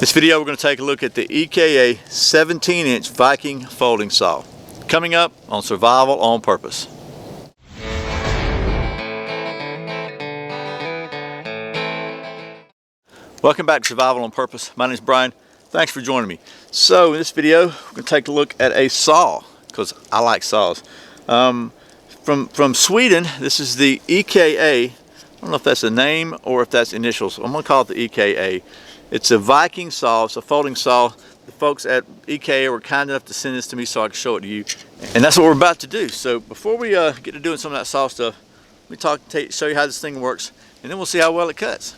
This video we're going to take a look at the EKA 17-inch Viking Folding Saw. Coming up on Survival on Purpose. Welcome back to Survival on Purpose. My name is Brian. Thanks for joining me. So in this video we're going to take a look at a saw, because I like saws. From Sweden, this is the EKA. I don't know if that's a name or if that's initials. I'm going to call it the EKA. It's a Viking saw. It's a folding saw. The folks at EKA were kind enough to send this to me so I could show it to you. And that's what we're about to do. So before we get to doing some of that saw stuff, let me show you how this thing works, and then we'll see how well it cuts.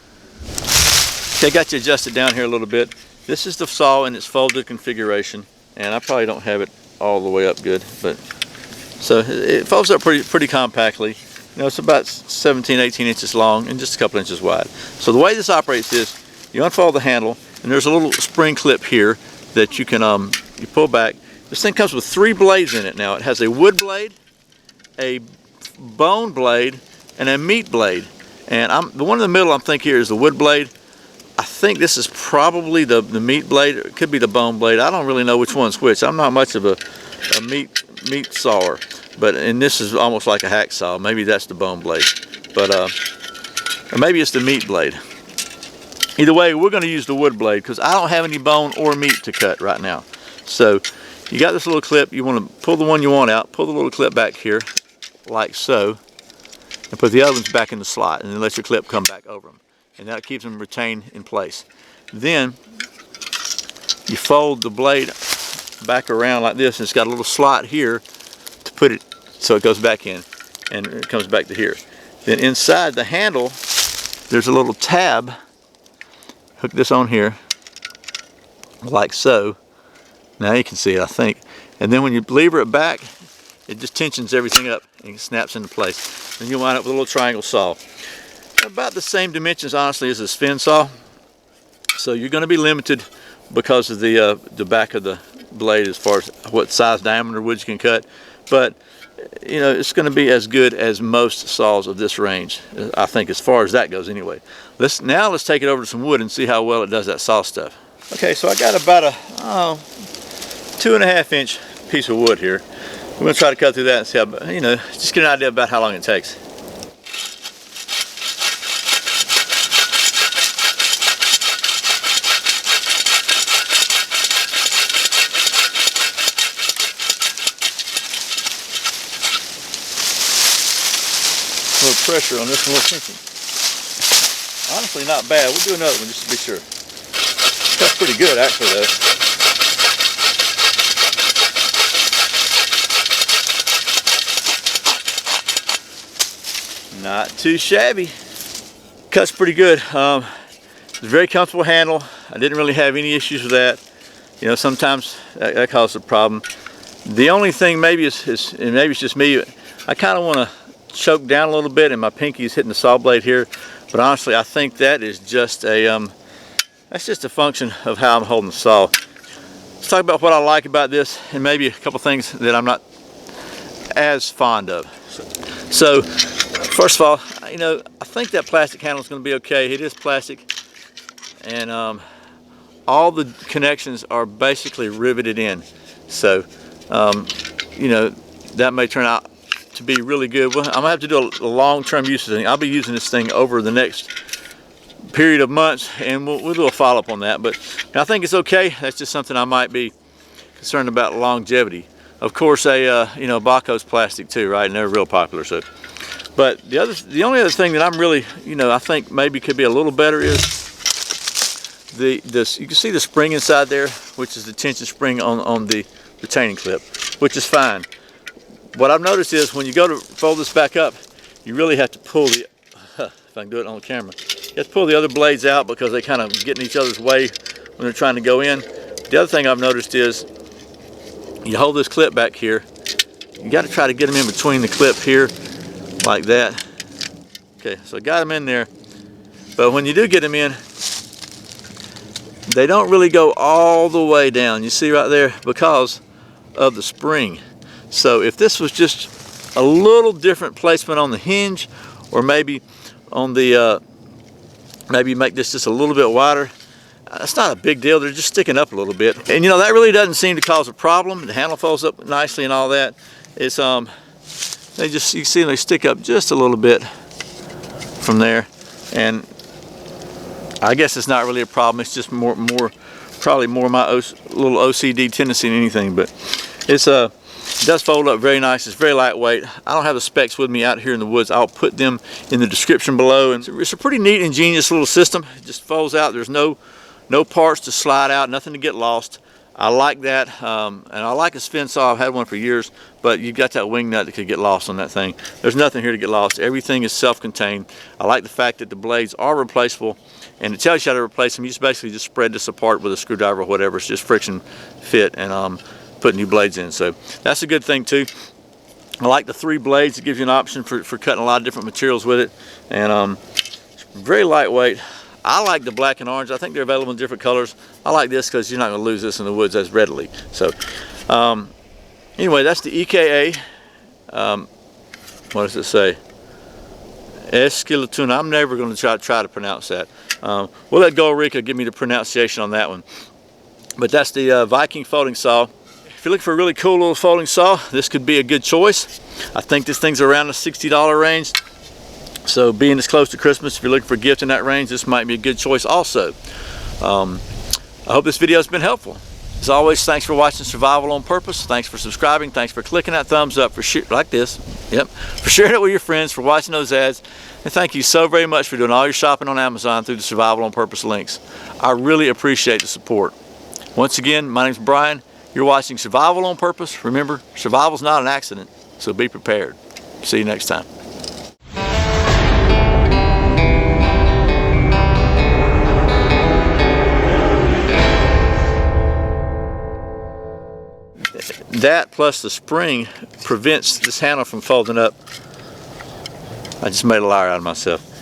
Okay, got you adjusted down here a little bit. This is the saw in its folded configuration, and I probably don't have it all the way up good, but so it folds up pretty compactly. You know, it's about 17-18 inches long and just a couple inches wide. So the way this operates is you unfold the handle, and there's a little spring clip here that you can you pull back. This thing comes with 3 blades in it now. It has a wood blade, a bone blade, and a meat blade. And the one in the middle I'm thinking here is the wood blade. I think this is probably the meat blade. It could be the bone blade. I don't really know which one's which. I'm not much of a meat sawer, and this is almost like a hacksaw. Maybe that's the bone blade, but or maybe it's the meat blade. Either way, we're going to use the wood blade because I don't have any bone or meat to cut right now. So you got this little clip. You want to pull the one you want out, pull the little clip back here like so, and put the other ones back in the slot, and then let your clip come back over them, and that keeps them retained in place. Then you fold the blade back around like this, and it's got a little slot here to put it so it goes back in and it comes back to here. Then inside the handle there's a little tab. Hook this on here like so. Now you can see it, I think. And then when you lever it back, it just tensions everything up and it snaps into place. Then you wind up with a little triangle saw. About the same dimensions, honestly, as a spin saw. So you're going to be limited because of the back of the blade as far as what size diameter wood you can cut. But you know, it's going to be as good as most saws of this range, I think, as far as that goes anyway. Now let's take it over to some wood and see how well it does that saw stuff. Okay, so I got about a 2.5 inch piece of wood here. We're going to try to cut through that and see how, you know, just get an idea about how long it takes. A little pressure on this one, a little tension. Honestly, not bad. We'll do another one just to be sure. That's pretty good, actually, though. Not too shabby. Cuts pretty good. It's a very comfortable handle. I didn't really have any issues with that. You know, sometimes that causes a problem. The only thing maybe and maybe it's just me, I kind of want to choke down a little bit and my pinky is hitting the saw blade here, but honestly I think that is just that's just a function of how I'm holding the saw. Let's talk about what I like about this and maybe a couple things that I'm not as fond of. So first of all, you know, I think that plastic handle is going to be okay. It is plastic, and all the connections are basically riveted in, so you know, that may turn out to be really good. Well, I'm gonna have to do a long-term use of this thing. I'll be using this thing over the next period of months, and we'll do a follow-up on that. But I think it's okay. That's just something I might be concerned about longevity. Of course, you know, Baco's plastic too, right? And they're real popular. So, but the only other thing that I'm really, you know, I think maybe could be a little better is this. You can see the spring inside there, which is the tension spring on the retaining clip, which is fine. What I've noticed is when you go to fold this back up, you really have to pull the, if I can do it on camera, you have to pull the other blades out because they kind of get in each other's way when they're trying to go in. The other thing I've noticed is you hold this clip back here, you got to try to get them in between the clip here like that. Okay, so I got them in there, but when you do get them in, they don't really go all the way down. You see right there, because of the spring. So if this was just a little different placement on the hinge, or maybe on the maybe make this just a little bit wider, That's not a big deal. They're just sticking up a little bit. And you know, that really doesn't seem to cause a problem. The handle folds up nicely and all that. It's they just, you see they stick up just a little bit from there. And I guess it's not really a problem. It's just probably more my little OCD tendency than anything. But it's it does fold up very nice. It's very lightweight. I don't have the specs with me out here in the woods. I'll put them in the description below. And it's a pretty neat, ingenious little system. It just folds out. There's no parts to slide out, nothing to get lost. I like that, and I like a spin saw. I've had one for years, but you've got that wing nut that could get lost on that thing. There's nothing here to get lost. Everything is self-contained. I like the fact that the blades are replaceable, and it tells you how to replace them. You just basically just spread this apart with a screwdriver or whatever. It's just friction fit and put new blades in. So that's a good thing too. I like the 3 blades. It gives you an option for cutting a lot of different materials with it, and very lightweight. I like the black and orange. I think they're available in different colors. I like this because you're not going to lose this in the woods as readily. So anyway, that's the EKA. What does it say? Esquilatuna. I'm never going to try to pronounce that. We'll let Golrica give me the pronunciation on that one. But that's the Viking folding saw. If you're looking for a really cool little folding saw, this could be a good choice. I think this thing's around the $60 range. So being as close to Christmas, if you're looking for a gift in that range, this might be a good choice also. I hope this video has been helpful. As always, thanks for watching Survival on Purpose. Thanks for subscribing. Thanks for clicking that thumbs up, for like this. Yep. For sharing it with your friends, for watching those ads. And thank you so very much for doing all your shopping on Amazon through the Survival on Purpose links. I really appreciate the support. Once again, my name's Brian. You're watching Survival on Purpose. Remember, survival's not an accident, so be prepared. See you next time. That plus the spring prevents this handle from folding up. I just made a liar out of myself.